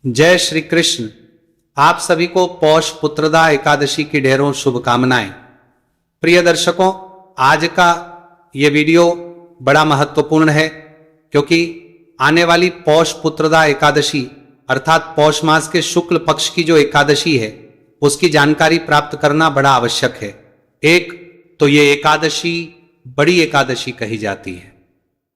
जय श्री कृष्ण। आप सभी को पौष पुत्रदा एकादशी की ढेरों शुभकामनाएं। प्रिय दर्शकों, आज का ये वीडियो बड़ा महत्वपूर्ण है क्योंकि आने वाली पौष पुत्रदा एकादशी अर्थात पौष मास के शुक्ल पक्ष की जो एकादशी है उसकी जानकारी प्राप्त करना बड़ा आवश्यक है। एक तो ये एकादशी बड़ी एकादशी कही जाती है।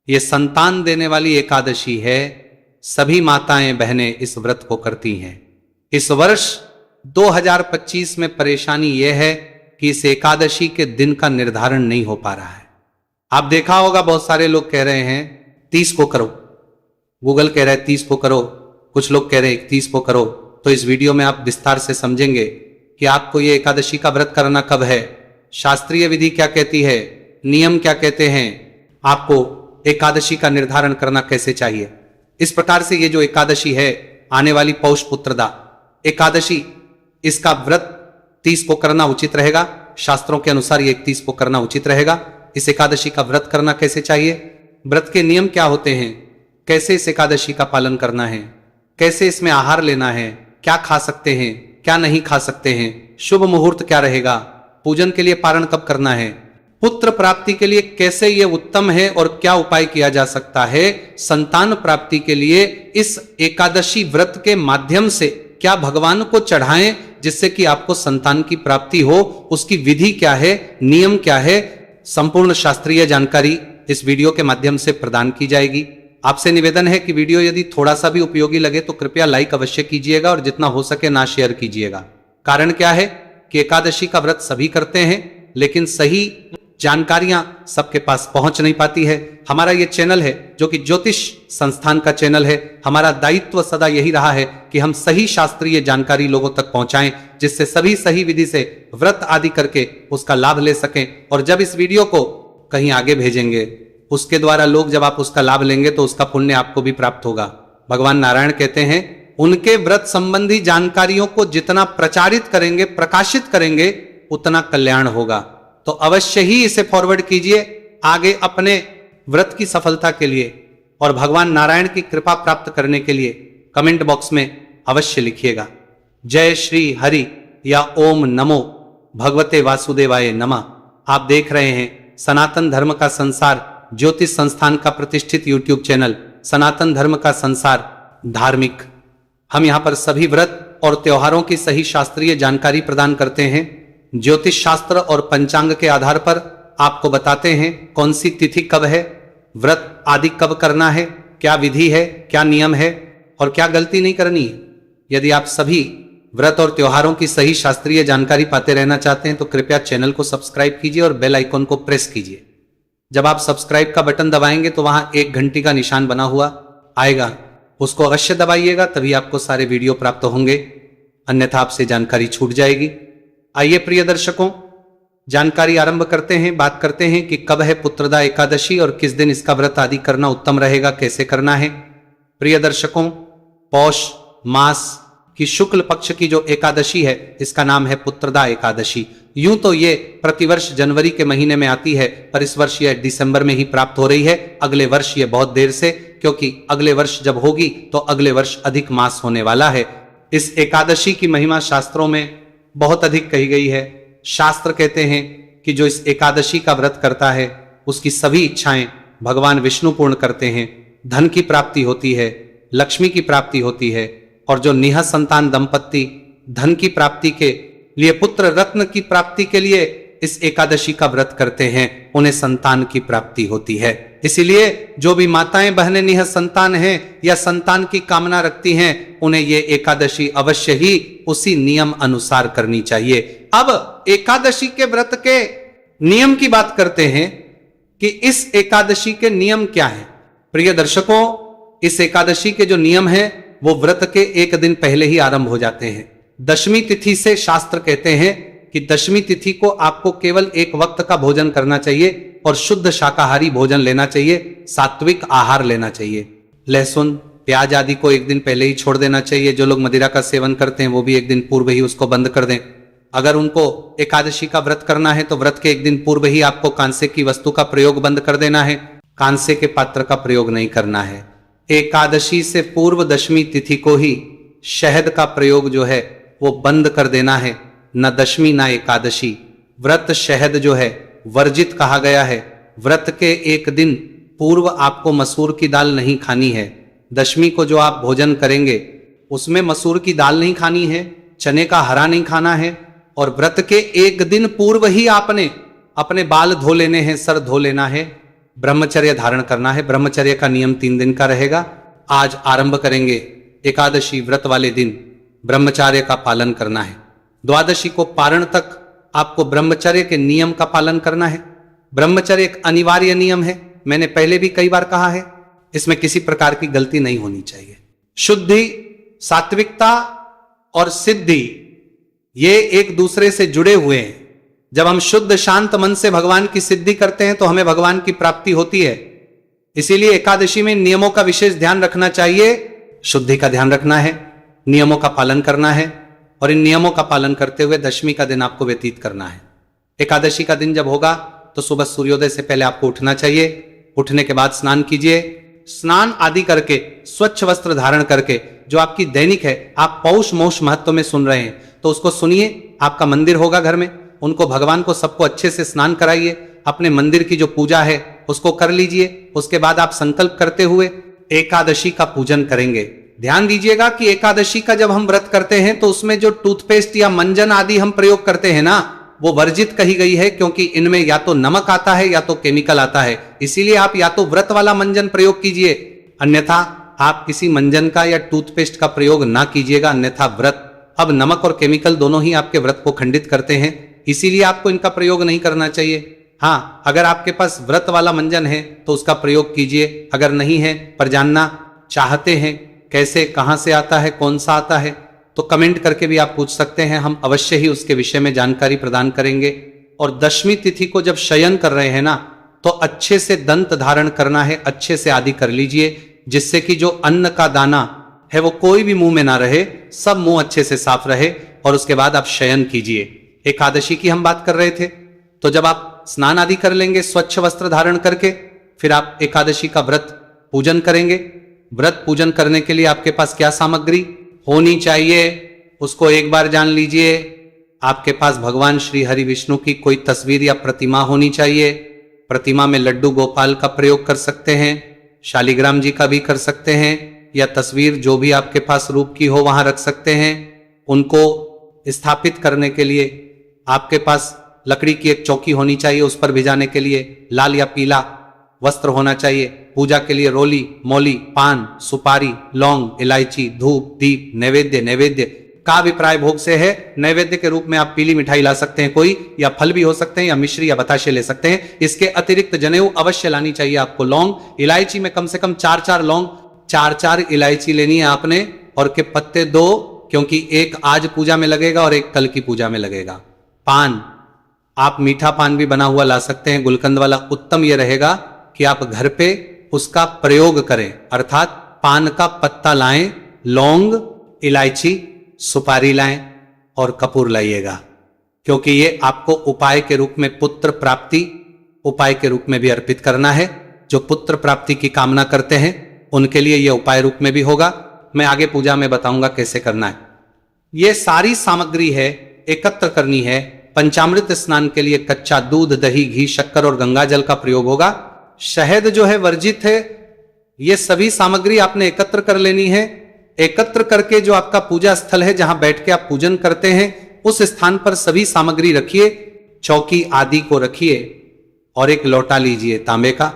ये संतान देने वाली एकादशी है। सभी माताएं बहनें इस व्रत को करती हैं। इस वर्ष 2025 में परेशानी यह है कि इस एकादशी के दिन का निर्धारण नहीं हो पा रहा है। आप देखा होगा बहुत सारे लोग कह रहे हैं 30 को करो, गूगल कह रहा है 30 को करो, कुछ लोग कह रहे हैं 31 को करो। तो इस वीडियो में आप विस्तार से समझेंगे कि आपको ये एकादशी का व्रत करना कब है, शास्त्रीय विधि क्या कहती है, नियम क्या कहते हैं, आपको एकादशी का निर्धारण करना कैसे चाहिए। इस प्रकार से ये जो एकादशी है आने वाली पौष पुत्रदा एकादशी, इसका व्रत 30 को करना उचित रहेगा। शास्त्रों के अनुसार ये 31 को करना उचित रहेगा। इस एकादशी का व्रत करना कैसे चाहिए, व्रत के नियम क्या होते हैं, कैसे इस एकादशी का पालन करना है, कैसे इसमें आहार लेना है, क्या खा सकते हैं, क्या नहीं खा सकते हैं, शुभ मुहूर्त क्या रहेगा, पूजन के लिए पारण कब करना है, पुत्र प्राप्ति के लिए कैसे ये उत्तम है और क्या उपाय किया जा सकता है, संतान प्राप्ति के लिए इस एकादशी व्रत के माध्यम से क्या भगवान को चढ़ाएं जिससे कि आपको संतान की प्राप्ति हो, उसकी विधि क्या है, नियम क्या है, संपूर्ण शास्त्रीय जानकारी इस वीडियो के माध्यम से प्रदान की जाएगी। आपसे निवेदन है कि वीडियो यदि थोड़ा सा भी उपयोगी लगे तो कृपया लाइक अवश्य कीजिएगा और जितना हो सके ना शेयर कीजिएगा। कारण क्या है कि एकादशी का व्रत सभी करते हैं लेकिन सही जानकारियां सबके पास पहुंच नहीं पाती है। हमारा ये चैनल है जो कि ज्योतिष संस्थान का चैनल है। हमारा दायित्व सदा यही रहा है कि हम सही शास्त्रीय जानकारी लोगों तक पहुंचाएं जिससे सभी सही विधि से व्रत आदि करके उसका लाभ ले सकें। और जब इस वीडियो को कहीं आगे भेजेंगे उसके द्वारा लोग जब आप उसका लाभ लेंगे तो उसका पुण्य आपको भी प्राप्त होगा। भगवान नारायण कहते हैं उनके व्रत संबंधी जानकारियों को जितना प्रचारित करेंगे, प्रकाशित करेंगे, उतना कल्याण होगा। तो अवश्य ही इसे फॉरवर्ड कीजिए आगे अपने व्रत की सफलता के लिए और भगवान नारायण की कृपा प्राप्त करने के लिए कमेंट बॉक्स में अवश्य लिखिएगा जय श्री हरि या ओम नमो भगवते वासुदेवाय नमः। आप देख रहे हैं सनातन धर्म का संसार ज्योतिष संस्थान का प्रतिष्ठित यूट्यूब चैनल सनातन धर्म का संसार धार्मिक। हम यहां पर सभी व्रत और त्योहारों की सही शास्त्रीय जानकारी प्रदान करते हैं। ज्योतिष शास्त्र और पंचांग के आधार पर आपको बताते हैं कौन सी तिथि कब है, व्रत आदि कब करना है, क्या विधि है, क्या नियम है और क्या गलती नहीं करनी है। यदि आप सभी व्रत और त्योहारों की सही शास्त्रीय जानकारी पाते रहना चाहते हैं तो कृपया चैनल को सब्सक्राइब कीजिए और बेल आइकन को प्रेस कीजिए। जब आप सब्सक्राइब का बटन दबाएंगे तो वहां एक घंटी का निशान बना हुआ आएगा, उसको अवश्य दबाइएगा, तभी आपको सारे वीडियो प्राप्त होंगे, अन्यथा आपसे जानकारी छूट जाएगी। आइए प्रिय दर्शकों, जानकारी आरंभ करते हैं। बात करते हैं कि कब है पुत्रदा एकादशी और किस दिन इसका व्रत आदि करना उत्तम रहेगा, कैसे करना है। प्रिय दर्शकों, पौष मास की शुक्ल पक्ष की जो एकादशी है इसका नाम है पुत्रदा एकादशी। यूं तो ये प्रतिवर्ष जनवरी के महीने में आती है पर इस वर्ष यह दिसंबर में ही प्राप्त हो रही है। अगले वर्ष ये बहुत देर से, क्योंकि अगले वर्ष जब होगी तो अगले वर्ष अधिक मास होने वाला है। इस एकादशी की महिमा शास्त्रों में बहुत अधिक कही गई है। शास्त्र कहते हैं कि जो इस एकादशी का व्रत करता है उसकी सभी इच्छाएं भगवान विष्णु पूर्ण करते हैं। धन की प्राप्ति होती है, लक्ष्मी की प्राप्ति होती है और जो निह संतान दंपत्ति धन की प्राप्ति के लिए, पुत्र रत्न की प्राप्ति के लिए इस एकादशी का व्रत करते हैं उन्हें संतान की प्राप्ति होती है। इसीलिए जो भी माताएं बहनें निह संतान हैं या संतान की कामना रखती हैं उन्हें ये एकादशी अवश्य ही उसी नियम अनुसार करनी चाहिए। अब एकादशी के व्रत के नियम की बात करते हैं कि इस एकादशी के नियम क्या है। प्रिय दर्शकों, इस एकादशी के जो नियम है वो व्रत के एक दिन पहले ही आरंभ हो जाते हैं। दशमी तिथि से शास्त्र कहते हैं कि दशमी तिथि को आपको केवल एक वक्त का भोजन करना चाहिए और शुद्ध शाकाहारी भोजन लेना चाहिए, सात्विक आहार लेना चाहिए। लहसुन प्याज आदि को एक दिन पहले ही छोड़ देना चाहिए। जो लोग मदिरा का सेवन करते हैं वो भी एक दिन पूर्व ही उसको बंद कर दें। अगर उनको एकादशी का व्रत करना है तो व्रत के एक दिन पूर्व ही आपको कांसे की वस्तु का प्रयोग बंद कर देना है, कांसे के पात्र का प्रयोग नहीं करना है। एकादशी से पूर्व दशमी तिथि को ही शहद का प्रयोग जो है वो बंद कर देना है। न दशमी न एकादशी, व्रत शहद जो है वर्जित कहा गया है। व्रत के एक दिन पूर्व आपको मसूर की दाल नहीं खानी है। दशमी को जो आप भोजन करेंगे उसमें मसूर की दाल नहीं खानी है, चने का हरा नहीं खाना है, और व्रत के एक दिन पूर्व ही आपने अपने बाल धो लेने हैं, सर धो लेना है, ब्रह्मचर्य धारण करना है। ब्रह्मचर्य का नियम 3 दिन का रहेगा। आज आरंभ करेंगे एकादशी व्रत वाले दिन ब्रह्मचर्य का पालन करना है। द्वादशी को पारण तक आपको ब्रह्मचर्य के नियम का पालन करना है। ब्रह्मचर्य एक अनिवार्य नियम है, मैंने पहले भी कई बार कहा है, इसमें किसी प्रकार की गलती नहीं होनी चाहिए। शुद्धि, सात्विकता और सिद्धि ये एक दूसरे से जुड़े हुए हैं। जब हम शुद्ध शांत मन से भगवान की सिद्धि करते हैं तो हमें भगवान की प्राप्ति होती है। इसीलिए एकादशी में नियमों का विशेष ध्यान रखना चाहिए। शुद्धि का ध्यान रखना है, नियमों का पालन करना है, और इन नियमों का पालन करते हुए दशमी का दिन आपको व्यतीत करना है। एकादशी का दिन जब होगा तो सुबह सूर्योदय से पहले आपको उठना चाहिए। उठने के बाद स्नान कीजिए। स्नान आदि करके स्वच्छ वस्त्र धारण करके जो आपकी दैनिक है, आप पौष मोक्ष महत्व में सुन रहे हैं तो उसको सुनिए। आपका मंदिर होगा घर में, उनको भगवान को सबको अच्छे से स्नान कराइए। अपने मंदिर की जो पूजा है उसको कर लीजिए। उसके बाद आप संकल्प करते हुए एकादशी का पूजन करेंगे। ध्यान दीजिएगा कि एकादशी का जब हम व्रत करते हैं तो उसमें जो टूथपेस्ट या मंजन आदि हम प्रयोग करते हैं ना, वो वर्जित कही गई है, क्योंकि इनमें या तो नमक आता है या तो केमिकल आता है। इसीलिए आप या तो व्रत वाला मंजन प्रयोग कीजिए, अन्यथा आप किसी मंजन का या टूथपेस्ट का प्रयोग ना कीजिएगा, अन्यथा व्रत। अब नमक और केमिकल दोनों ही आपके व्रत को खंडित करते हैं, इसीलिए आपको इनका प्रयोग नहीं करना चाहिए। हाँ, अगर आपके पास व्रत वाला मंजन है तो उसका प्रयोग कीजिए, अगर नहीं है पर जानना चाहते हैं कैसे, कहां से आता है, कौन सा आता है, तो कमेंट करके भी आप पूछ सकते हैं। हम अवश्य ही उसके विषय में जानकारी प्रदान करेंगे। और दशमी तिथि को जब शयन कर रहे हैं ना, तो अच्छे से दंत धारण करना है, अच्छे से आदि कर लीजिए, जिससे कि जो अन्न का दाना है वो कोई भी मुंह में ना रहे, सब मुंह अच्छे से साफ रहे, और उसके बाद आप शयन कीजिए। एकादशी की हम बात कर रहे थे, तो जब आप स्नान आदि कर लेंगे स्वच्छ वस्त्र धारण करके, फिर आप एकादशी का व्रत पूजन करेंगे। व्रत पूजन करने के लिए आपके पास क्या सामग्री होनी चाहिए उसको एक बार जान लीजिए। आपके पास भगवान श्री हरि विष्णु की कोई तस्वीर या प्रतिमा होनी चाहिए। प्रतिमा में लड्डू गोपाल का प्रयोग कर सकते हैं, शालिग्राम जी का भी कर सकते हैं, या तस्वीर जो भी आपके पास रूप की हो वहां रख सकते हैं। उनको स्थापित करने के लिए आपके पास लकड़ी की एक चौकी होनी चाहिए, उस पर भिजाने के लिए लाल या पीला वस्त्र होना चाहिए। पूजा के लिए रोली, मौली, पान, सुपारी, लौंग, इलायची, धूप, दीप, नैवेद्य का अभिप्राय भोग से है। नैवेद्य के रूप में आप पीली मिठाई ला सकते हैं कोई, या फल भी हो सकते हैं, या मिश्री या बताशे ले सकते हैं। इसके अतिरिक्त जनेऊ अवश्य लानी चाहिए आपको। लौंग, इलायची में कम से कम 4-4 लौंग, 4-4 इलायची लेनी है आपने, और के पत्ते 2, क्योंकि एक आज पूजा में लगेगा और एक कल की पूजा में लगेगा। पान, आप मीठा पान भी बना हुआ ला सकते हैं, गुलकंद वाला। उत्तम यह रहेगा कि आप घर पे उसका प्रयोग करें, अर्थात पान का पत्ता लाएं, लौंग, इलायची, सुपारी लाएं और कपूर लाइएगा, क्योंकि ये आपको उपाय के रूप में, पुत्र प्राप्ति उपाय के रूप में भी अर्पित करना है। जो पुत्र प्राप्ति की कामना करते हैं उनके लिए यह उपाय रूप में भी होगा। मैं आगे पूजा में बताऊंगा कैसे करना है। ये सारी सामग्री है, एकत्र करनी है। पंचामृत स्नान के लिए कच्चा दूध, दही, घी, शक्कर और गंगा जल का प्रयोग होगा। शहद जो है वर्जित है। ये सभी सामग्री आपने एकत्र कर लेनी है। एकत्र करके जो आपका पूजा स्थल है, जहां बैठ के आप पूजन करते हैं, उस स्थान पर सभी सामग्री रखिए। चौकी आदि को रखिए और एक लोटा लीजिए तांबे का,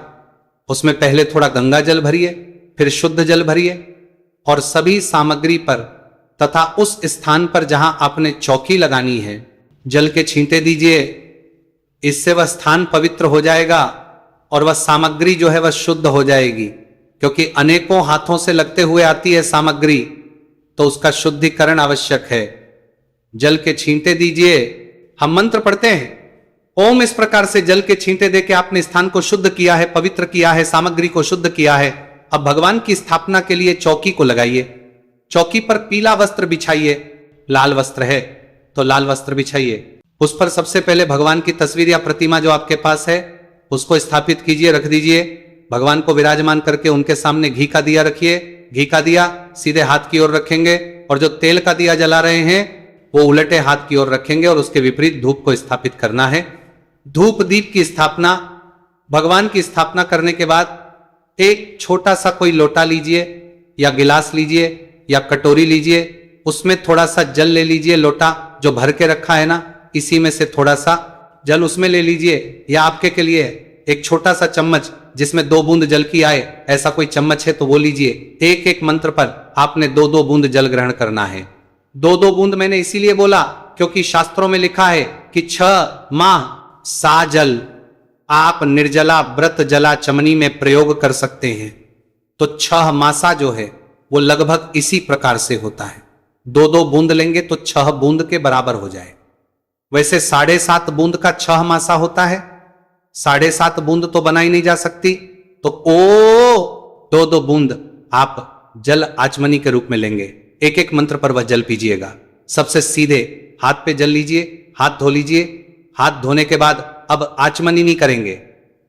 उसमें पहले थोड़ा गंगा जल भरिए, फिर शुद्ध जल भरिए, और सभी सामग्री पर तथा उस स्थान पर जहां आपने चौकी लगानी है जल के छींटे दीजिए। इससे वह स्थान पवित्र हो जाएगा और वह सामग्री जो है वह शुद्ध हो जाएगी, क्योंकि अनेकों हाथों से लगते हुए आती है सामग्री, तो उसका शुद्धिकरण आवश्यक है। जल के छींटे दीजिए। हम मंत्र पढ़ते हैं ओम, इस प्रकार से जल के छींटे देके आपने स्थान को शुद्ध किया है, पवित्र किया है, सामग्री को शुद्ध किया है। अब भगवान की स्थापना के लिए चौकी को लगाइए। चौकी पर पीला वस्त्र बिछाइए, लाल वस्त्र है तो लाल वस्त्र बिछाइए। उस पर सबसे पहले भगवान की तस्वीर या प्रतिमा जो आपके पास है उसको स्थापित कीजिए, रख दीजिए। भगवान को विराजमान करके उनके सामने घी का दिया रखिए। घी का दिया सीधे हाथ की ओर रखेंगे और जो तेल का दिया जला रहे हैं वो उलटे हाथ की ओर रखेंगे और उसके विपरीत धूप को स्थापित करना है। धूप दीप की स्थापना, भगवान की स्थापना करने के बाद एक छोटा सा कोई लोटा लीजिए या गिलास लीजिए या कटोरी लीजिए, उसमें थोड़ा सा जल ले लीजिए। लोटा जो भर के रखा है ना, इसी में से थोड़ा सा जल उसमें ले लीजिए, या आपके के लिए एक छोटा सा चम्मच जिसमें 2 बूंद जल की आए, ऐसा कोई चम्मच है तो वो लीजिए। एक एक मंत्र पर आपने 2-2 बूंद जल ग्रहण करना है। 2-2 बूंद मैंने इसीलिए बोला क्योंकि शास्त्रों में लिखा है कि 6 माह सा जल आप निर्जला व्रत जला चमनी में प्रयोग कर सकते हैं। तो 6 मासा जो है वो लगभग इसी प्रकार से होता है। 2-2 बूंद लेंगे तो 6 बूंद के बराबर हो जाए। वैसे 7.5 बूंद का 6 मासा होता है, 7.5 बूंद तो बनाई नहीं जा सकती, तो 2-2 बूंद आप जल आचमनी के रूप में लेंगे। एक एक मंत्र पर वह जल पीजिएगा। सबसे सीधे हाथ पे जल लीजिए, हाथ धो लीजिए। हाथ धोने के बाद अब आचमनी नहीं करेंगे।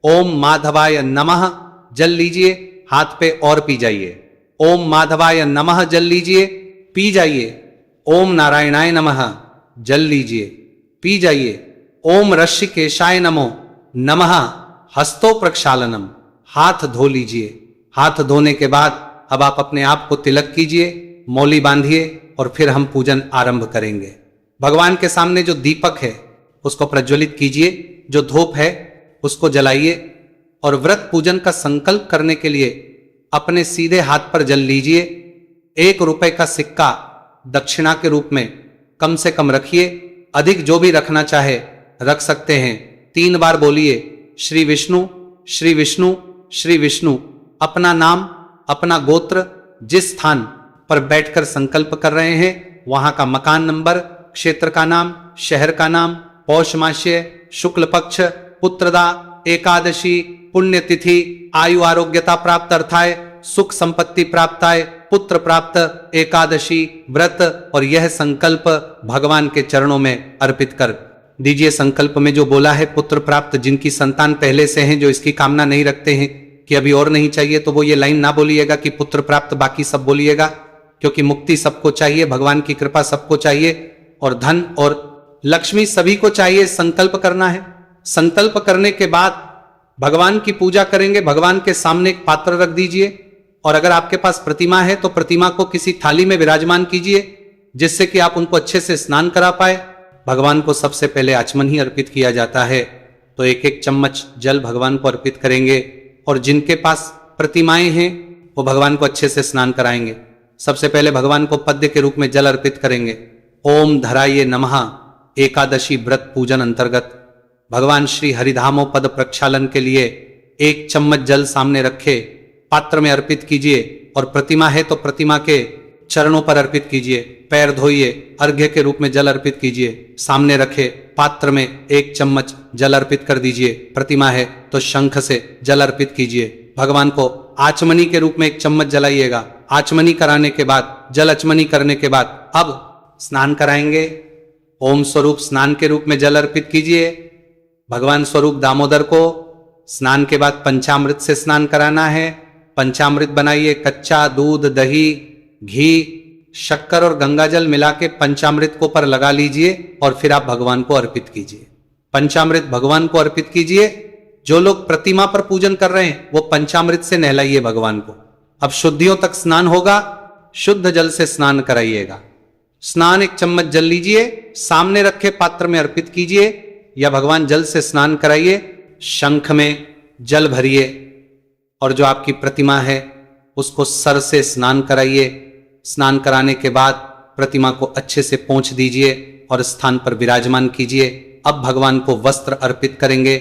ओम माधवाय नमः जल लीजिए, हाथ पे और पी जाइए। ओम माधवाय नमः जल लीजिए, पी जाइए। ओम नारायणाय नमः जल लीजिए, पी जाइए। ओम ऋषिकेशाय नमो नमः हस्तो प्रक्षालनम, हाथ धो लीजिए। हाथ धोने के बाद अब आप अपने आप को तिलक कीजिए, मौली बांधिए और फिर हम पूजन आरंभ करेंगे। भगवान के सामने जो दीपक है उसको प्रज्वलित कीजिए, जो धूप है उसको जलाइए और व्रत पूजन का संकल्प करने के लिए अपने सीधे हाथ पर जल लीजिए। 1 रुपए का सिक्का दक्षिणा के रूप में कम से कम रखिए, अधिक जो भी रखना चाहे रख सकते हैं। 3 बार बोलिए श्री विष्णु श्री विष्णु श्री विष्णु। अपना नाम, अपना गोत्र, जिस स्थान पर बैठकर संकल्प कर रहे हैं वहां का मकान नंबर, क्षेत्र का नाम, शहर का नाम, पौष मास्य, शुक्ल पक्ष, पुत्रदा, एकादशी, पुण्यतिथि, आयु आरोग्यता प्राप्त अर्थाय, सुख संपत्ति प्राप्ताय, पुत्र प्राप्त, एकादशी व्रत, और यह संकल्प भगवान के चरणों में अर्पित कर दीजिए। संकल्प में जो बोला है पुत्र प्राप्त, जिनकी संतान पहले से हैं, जो इसकी कामना नहीं रखते हैं कि अभी और नहीं चाहिए, तो वो ये लाइन ना बोलिएगा कि पुत्र प्राप्त, बाकी सब बोलिएगा, क्योंकि मुक्ति सबको चाहिए, भगवान की कृपा सबको चाहिए और धन और लक्ष्मी सभी को चाहिए। संकल्प करना है। संकल्प करने के बाद भगवान की पूजा करेंगे। भगवान के सामने एक पात्र रख दीजिए और अगर आपके पास प्रतिमा है तो प्रतिमा को किसी थाली में विराजमान कीजिए जिससे कि आप उनको अच्छे से स्नान करा पाए। भगवान को सबसे पहले आचमन ही अर्पित किया जाता है, तो 1-1 चम्मच जल भगवान को अर्पित करेंगे और जिनके पास प्रतिमाएं हैं वो भगवान को अच्छे से स्नान कराएंगे। सबसे पहले भगवान को पद्य के रूप में जल अर्पित करेंगे। ओम धराये नमः एकादशी व्रत पूजन अंतर्गत भगवान श्री हरिधामो पद प्रक्षालन के लिए 1 चम्मच जल सामने रखे पात्र में अर्पित कीजिए और प्रतिमा है तो प्रतिमा के चरणों पर अर्पित कीजिए। पैर धोइए, अर्घ्य के रूप में जल अर्पित कीजिए। सामने रखे पात्र में 1 चम्मच जल अर्पित कर दीजिए। प्रतिमा है तो शंख से जल अर्पित कीजिए। भगवान को आचमनी के रूप में 1 चम्मच जलाइएगा। आचमनी कराने के बाद, जल आचमनी करने के बाद अब स्नान कराएंगे। ओम स्वरूप स्नान के रूप में जल अर्पित कीजिए। भगवान स्वरूप दामोदर को स्नान के बाद पंचामृत से स्नान कराना है। पंचामृत बनाइए। कच्चा दूध, दही, घी, शक्कर और गंगाजल मिला के पंचामृत को पर लगा लीजिए और फिर आप भगवान को अर्पित कीजिए। पंचामृत भगवान को अर्पित कीजिए। जो लोग प्रतिमा पर पूजन कर रहे हैं वो पंचामृत से नहलाइए भगवान को। अब शुद्धियों तक स्नान होगा, शुद्ध जल से स्नान कराइएगा। स्नान 1 चम्मच जल लीजिए, सामने रखे पात्र में अर्पित कीजिए या भगवान जल से स्नान कराइए। शंख में जल भरिए और जो आपकी प्रतिमा है उसको सर से स्नान कराइए। स्नान कराने के बाद प्रतिमा को अच्छे से पोंछ दीजिए और स्थान पर विराजमान कीजिए। अब भगवान को वस्त्र अर्पित करेंगे।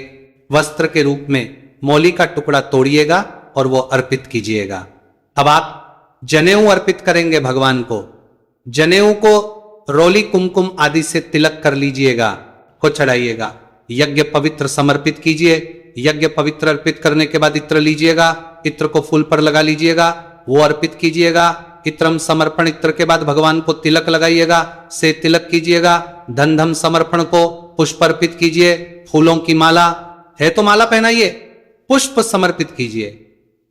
वस्त्र के रूप में मौली का टुकड़ा तोड़िएगा और वो अर्पित कीजिएगा। अब आप जनेऊ अर्पित करेंगे भगवान को। जनेऊ को रोली कुमकुम आदि से तिलक कर लीजिएगा, को चढ़ाइएगा। यज्ञ पवित्र समर्पित कीजिए। यज्ञ पवित्र अर्पित करने के बाद इत्र लीजिएगा। इत्र को फूल पर लगा लीजिएगा, वो अर्पित कीजिएगा। इत्रम समर्पण, इत्र के बाद भगवान को तिलक लगाइएगा, से तिलक कीजिएगा। धन धम समर्पण को पुष्प अर्पित कीजिए। फूलों की माला है तो माला पहनाइए। पुष्प समर्पित कीजिए।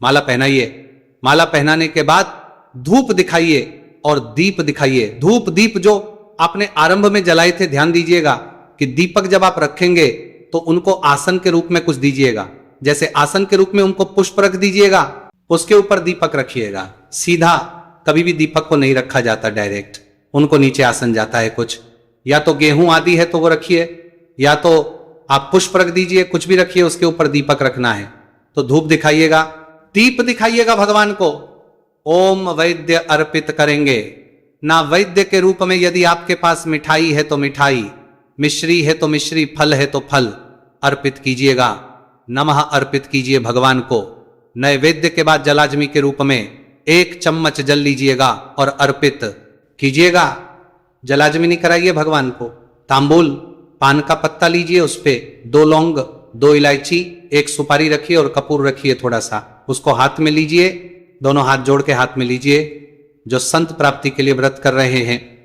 माला पहनाइए। माला पहनाने के बाद धूप दिखाइए और दीप दिखाइए। धूप दीप जो आपने आरंभ में जलाए थे, ध्यान दीजिएगा कि दीपक जब आप रखेंगे तो उनको आसन के रूप में कुछ दीजिएगा। जैसे आसन के रूप में उनको पुष्प रख दीजिएगा, उसके ऊपर दीपक रखिएगा। सीधा कभी भी दीपक को नहीं रखा जाता डायरेक्ट, उनको नीचे आसन जाता है कुछ। या तो गेहूं आदि है तो वो रखिए, या तो आप पुष्प रख दीजिए, कुछ भी रखिए, उसके ऊपर दीपक रखना है। तो धूप दिखाइएगा, दीप दिखाइएगा भगवान को। ओम वैद्य अर्पित करेंगे। ना वैद्य के रूप में यदि आपके पास मिठाई है तो मिठाई, मिश्री है तो मिश्री, फल है तो फल अर्पित कीजिएगा। नमः अर्पित कीजिए भगवान को। नैवेद्य के बाद जलाजमी के रूप में 1 चम्मच जल लीजिएगा और अर्पित कीजिएगा। जलाजमी नहीं कराइए भगवान को। तांबूल, पान का पत्ता लीजिए, उस पे 2 लौंग, 2 इलायची, 1 सुपारी रखिए और कपूर रखिए थोड़ा सा, उसको हाथ में लीजिए। दोनों हाथ जोड़ के हाथ में लीजिए। जो संत प्राप्ति के लिए व्रत कर रहे हैं,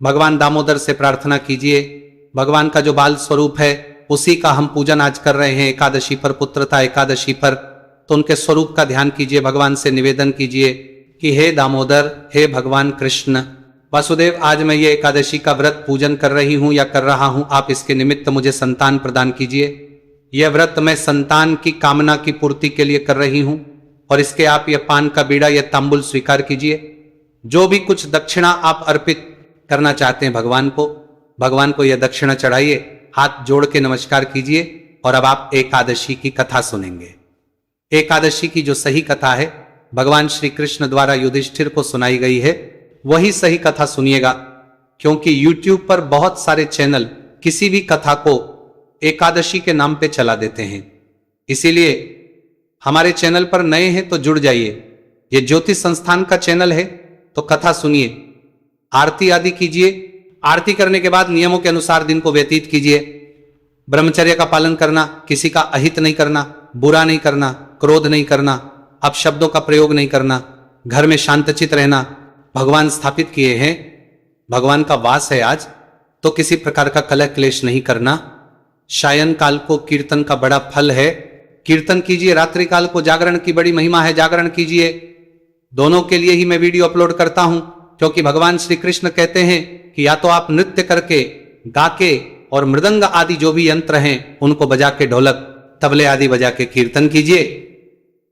भगवान दामोदर से प्रार्थना कीजिए। भगवान का जो बाल स्वरूप है उसी का हम पूजन आज कर रहे हैं एकादशी पर, पुत्रता एकादशी पर। तो उनके स्वरूप का ध्यान कीजिए, भगवान से निवेदन कीजिए कि हे दामोदर, हे भगवान कृष्ण वासुदेव, आज मैं ये एकादशी का व्रत पूजन कर रही हूं या कर रहा हूं, आप इसके निमित्त मुझे संतान प्रदान कीजिए। यह व्रत मैं संतान की कामना की पूर्ति के लिए कर रही हूं और इसके आप यह पान का बीड़ा, यह तांबुल स्वीकार कीजिए। जो भी कुछ दक्षिणा आप अर्पित करना चाहते हैं भगवान को यह दक्षिणा चढ़ाइए, हाथ जोड़ के नमस्कार कीजिए। और अब आप एकादशी की कथा सुनेंगे। एकादशी की जो सही कथा है भगवान श्री कृष्ण द्वारा युधिष्ठिर को सुनाई गई है, वही सही कथा सुनिएगा। क्योंकि YouTube पर बहुत सारे चैनल किसी भी कथा को एकादशी के नाम पे चला देते हैं। इसीलिए हमारे चैनल पर नए हैं तो जुड़ जाइए। ये ज्योतिष संस्थान का चैनल है, तो कथा सुनिए, आरती आदि कीजिए। आरती करने के बाद नियमों के अनुसार दिन को व्यतीत कीजिए। ब्रह्मचर्य का पालन करना, किसी का अहित नहीं करना, बुरा नहीं करना, क्रोध नहीं करना, अपशब्दों का प्रयोग नहीं करना, घर में शांतचित रहना। भगवान स्थापित किए हैं, भगवान का वास है आज, तो किसी प्रकार का कलह क्लेश नहीं करना। शायन काल को कीर्तन का बड़ा फल है, कीर्तन कीजिए। रात्रि काल को जागरण की बड़ी महिमा है, जागरण कीजिए। दोनों के लिए ही मैं वीडियो अपलोड करता हूं, क्योंकि भगवान श्री कृष्ण कहते हैं कि या तो आप नृत्य करके, गाके और मृदंग आदि जो भी यंत्र हैं उनको बजा के, ढोलक तबले आदि बजा के कीर्तन कीजिए।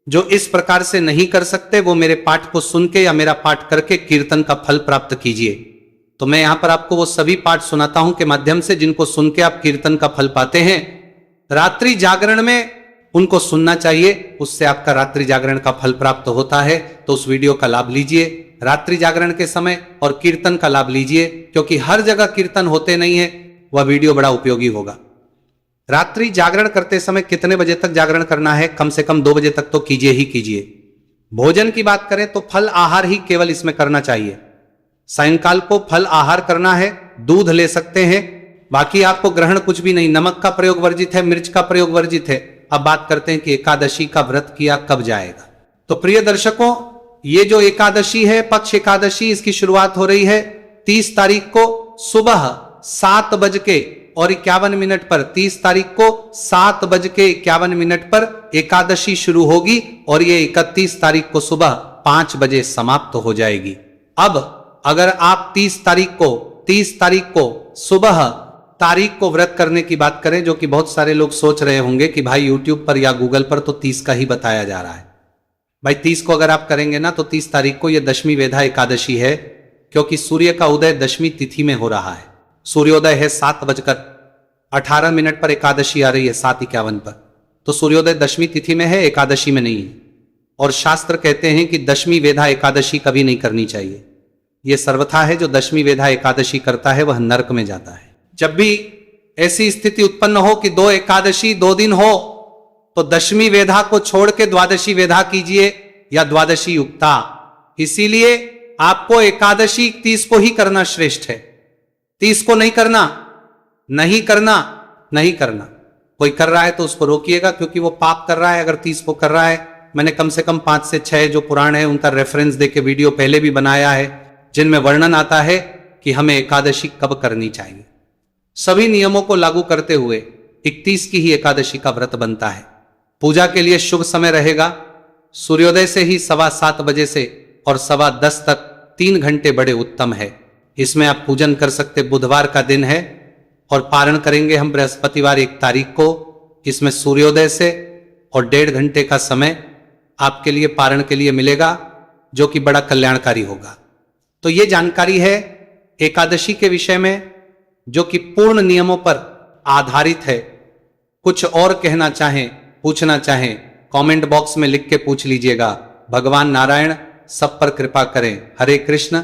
जो इस प्रकार से नहीं कर सकते वो मेरे पाठ को सुन के या मेरा पाठ करके कीर्तन का फल प्राप्त कीजिए। तो मैं यहां पर आपको वो सभी पाठ सुनाता हूं के माध्यम से जिनको सुन के आप कीर्तन का फल पाते हैं। रात्रि जागरण में उनको सुनना चाहिए, उससे आपका रात्रि जागरण का फल प्राप्त होता है। तो उस वीडियो का लाभ लीजिए रात्रि जागरण के समय और कीर्तन का लाभ लीजिए, क्योंकि हर जगह कीर्तन होते नहीं है। वह वीडियो बड़ा उपयोगी होगा। रात्रि जागरण करते समय कितने बजे तक जागरण करना है? कम से कम 2 बजे तक तो कीजिए ही कीजिए। भोजन की बात करें तो फल आहार ही केवल इसमें करना चाहिए। सायंकाल को फल आहार करना है, दूध ले सकते हैं, बाकी आपको ग्रहण कुछ भी नहीं। नमक का प्रयोग वर्जित है, मिर्च का प्रयोग वर्जित है। अब बात करते हैं कि एकादशी का व्रत किया कब जाएगा। तो प्रिय दर्शकों, ये जो एकादशी है, पक्ष एकादशी, इसकी शुरुआत हो रही है 30 तारीख को सुबह 7:51 पर। 30 तारीख को 7:51 पर एकादशी शुरू होगी और ये 31 तारीख को सुबह 5 बजे समाप्त हो जाएगी। अब अगर आप 30 तारीख को सुबह तारीख को व्रत करने की बात करें, जो कि बहुत सारे लोग सोच रहे होंगे कि भाई यूट्यूब पर या गूगल पर तो 30 का ही बताया जा रहा है। भाई 30 को अगर आप करेंगे ना, तो 30 तारीख को यह दशमी वेधा एकादशी है, क्योंकि सूर्य का उदय दशमी तिथि में हो रहा है। सूर्योदय है 7:18 पर, एकादशी आ रही है 7:51 पर। तो सूर्योदय दशमी तिथि में है, एकादशी में नहीं है। और शास्त्र कहते हैं कि दशमी वेधा एकादशी कभी नहीं करनी चाहिए। यह सर्वथा है, जो दशमी वेधा एकादशी करता है वह नरक में जाता है। जब भी ऐसी स्थिति उत्पन्न हो कि 2 एकादशी 2 दिन हो, तो दशमी वेधा को छोड़ के द्वादशी वेधा कीजिए या द्वादशी युक्ता। इसीलिए आपको एकादशी 30 को ही करना श्रेष्ठ है। 30 को नहीं करना। कोई कर रहा है तो उसको रोकिएगा, क्योंकि वो पाप कर रहा है। अगर 30 को कर रहा है, मैंने कम से कम 5 से 6 जो पुराण है उनका रेफरेंस देके वीडियो पहले भी बनाया है, जिनमें वर्णन आता है कि हमें एकादशी कब करनी चाहिए। सभी नियमों को लागू करते हुए 31 की ही एकादशी का व्रत बनता है। पूजा के लिए शुभ समय रहेगा सूर्योदय से ही 7:15 बजे से और 10:15 तक 3 घंटे बड़े उत्तम है। इसमें आप पूजन कर सकते। बुधवार का दिन है और पारण करेंगे हम बृहस्पतिवार 1 तारीख को। इसमें सूर्योदय से और 1.5 घंटे का समय आपके लिए पारण के लिए मिलेगा, जो कि बड़ा कल्याणकारी होगा। तो ये जानकारी है एकादशी के विषय में, जो कि पूर्ण नियमों पर आधारित है। कुछ और कहना चाहें, पूछना चाहें, कमेंट बॉक्स में लिख के पूछ लीजिएगा। भगवान नारायण सब पर कृपा करें। हरे कृष्ण।